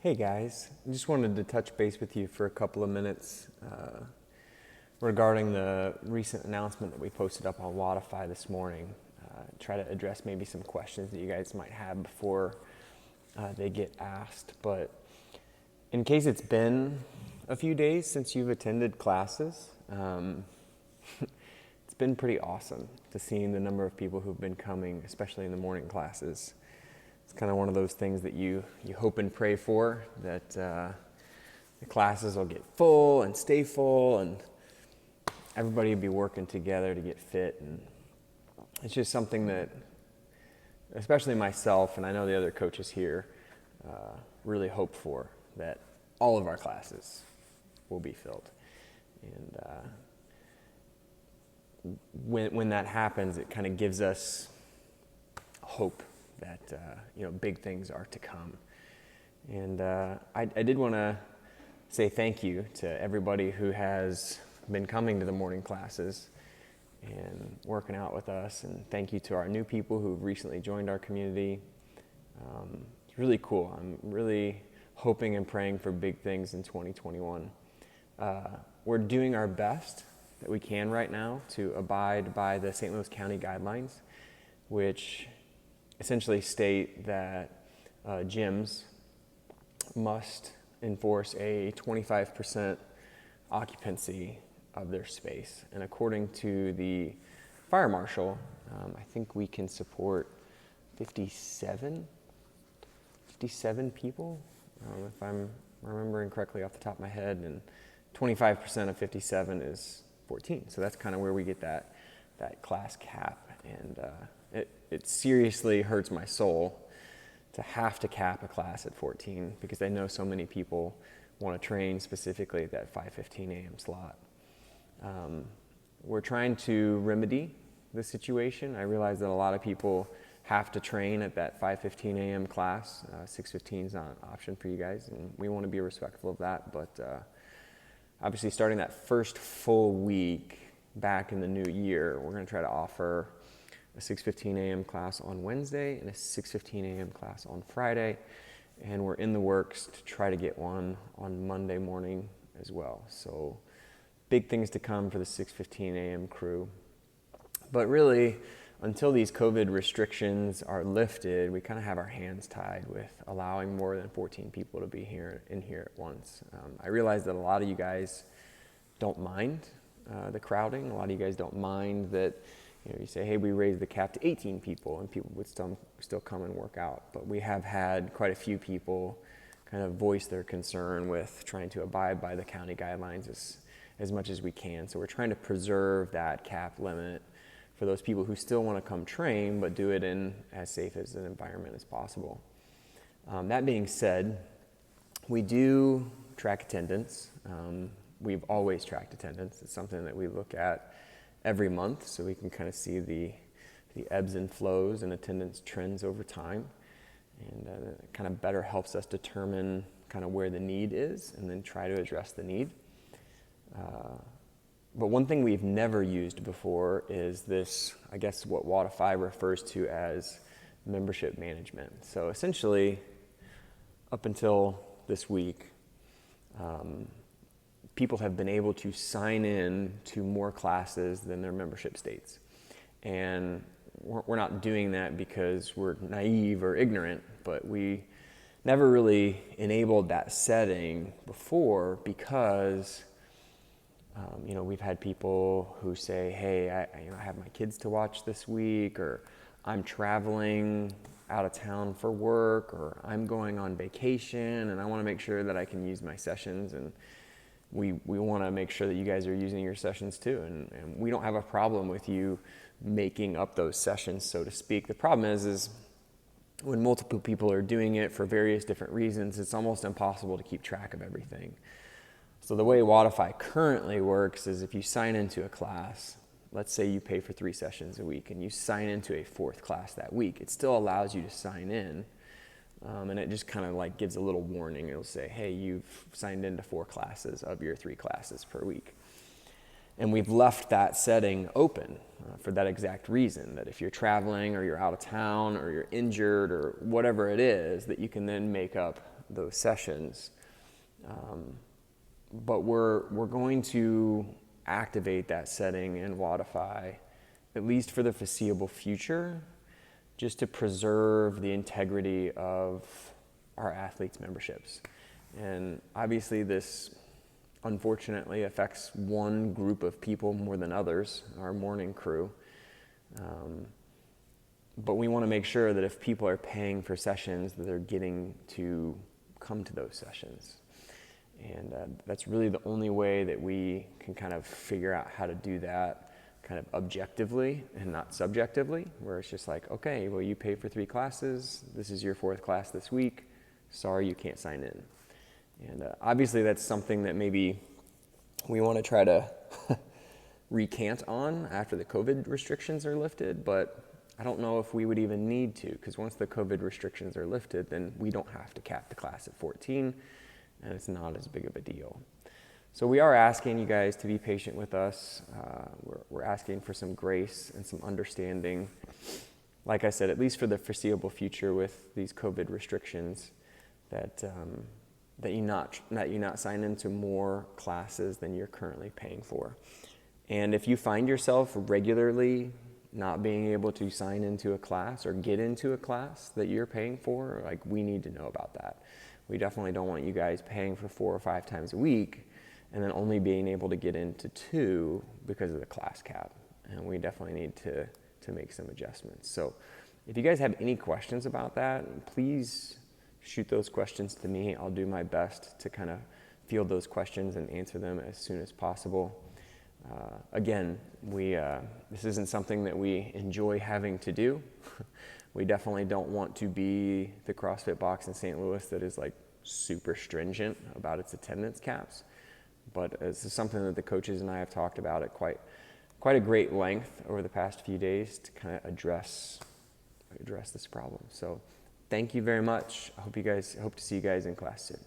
Hey guys, I just wanted to touch base with you for a couple of minutes regarding the recent announcement that we posted up on Wodify this morning. Try to address maybe some questions that you guys might have before they get asked. But in case it's been a few days since you've attended classes, it's been pretty awesome to see the number of people who've been coming, especially in the morning classes. It's kind of one of those things that you hope and pray for, that the classes will get full and stay full and everybody will be working together to get fit. And it's just something that, especially myself, and I know the other coaches here, really hope for, that all of our classes will be filled. And when that happens, it kind of gives us hope that big things are to come. And I did want to say thank you to everybody who has been coming to the morning classes and working out with us, and thank you to our new people who've recently joined our community. It's really cool. I'm really hoping and praying for big things in 2021. We're doing our best that we can right now to abide by the St. Louis County guidelines, which essentially state that gyms must enforce a 25% occupancy of their space. And according to the fire marshal, I think we can support 57 people, if I'm remembering correctly off the top of my head, and 25% of 57 is 14. So that's kind of where we get that class cap. And it seriously hurts my soul to have to cap a class at 14, because I know so many people want to train specifically at that 5:15 a.m. slot. We're trying to remedy the situation. I realize that a lot of people have to train at that 5:15 a.m. class. 6:15 is not an option for you guys, and we want to be respectful of that. But obviously, starting that first full week back in the new year, we're going to try to offer a 6:15 a.m. class on Wednesday and a 6:15 a.m. class on Friday, and we're in the works to try to get one on Monday morning as well. So big things to come for the 6:15 a.m. crew. But really, until these COVID restrictions are lifted, we kind of have our hands tied with allowing more than 14 people to be in here at once. I realize that a lot of you guys don't mind the crowding. A lot of you guys don't mind that you say, hey, we raised the cap to 18 people, and people would still come and work out. But we have had quite a few people kind of voice their concern with trying to abide by the county guidelines as much as we can. So we're trying to preserve that cap limit for those people who still want to come train, but do it in as safe as an environment as possible. That being said, we do track attendance. We've always tracked attendance. It's something that we look at every month, so we can kind of see the ebbs and flows and attendance trends over time. And it kind of better helps us determine kind of where the need is and then try to address the need. But one thing we've never used before is this, I guess what Wodify refers to as membership management. So essentially, up until this week, people have been able to sign in to more classes than their membership states. And we're not doing that because we're naive or ignorant, but we never really enabled that setting before because we've had people who say, hey, I have my kids to watch this week, or I'm traveling out of town for work, or I'm going on vacation and I want to make sure that I can use my sessions, and we want to make sure that you guys are using your sessions too. And we don't have a problem with you making up those sessions, so to speak. The problem is when multiple people are doing it for various different reasons, it's almost impossible to keep track of everything. So the way Wodify currently works is if you sign into a class, let's say you pay for 3 sessions a week and you sign into a 4th class that week, it still allows you to sign in. And it just kind of like gives a little warning. It'll say, hey, you've signed into 4 classes of your 3 classes per week. And we've left that setting open for that exact reason, that if you're traveling or you're out of town or you're injured or whatever it is, that you can then make up those sessions. But we're going to activate that setting in Wodify, at least for the foreseeable future, just to preserve the integrity of our athletes' memberships. And obviously this unfortunately affects one group of people more than others, our morning crew. But we want to make sure that if people are paying for sessions, that they're getting to come to those sessions. And that's really the only way that we can kind of figure out how to do that kind of objectively and not subjectively, where it's just like, okay, well, you paid for 3 classes. This is your 4th class this week. Sorry, you can't sign in. And obviously that's something that maybe we want to try to recant on after the COVID restrictions are lifted, but I don't know if we would even need to, because once the COVID restrictions are lifted, then we don't have to cap the class at 14, and it's not as big of a deal. So we are asking you guys to be patient with us. We're asking for some grace and some understanding. Like I said, at least for the foreseeable future with these COVID restrictions, that you not sign into more classes than you're currently paying for. And if you find yourself regularly not being able to sign into a class or get into a class that you're paying for, like, we need to know about that. We definitely don't want you guys paying for 4 or 5 times a week and then only being able to get into 2 because of the class cap. And we definitely need to make some adjustments. So if you guys have any questions about that, please shoot those questions to me. I'll do my best to kind of field those questions and answer them as soon as possible. Again, this isn't something that we enjoy having to do. We definitely don't want to be the CrossFit box in St. Louis that is like super stringent about its attendance caps. But this is something that the coaches and I have talked about at quite a great length over the past few days to kind of address this problem. So thank you very much. I hope to see you guys in class soon.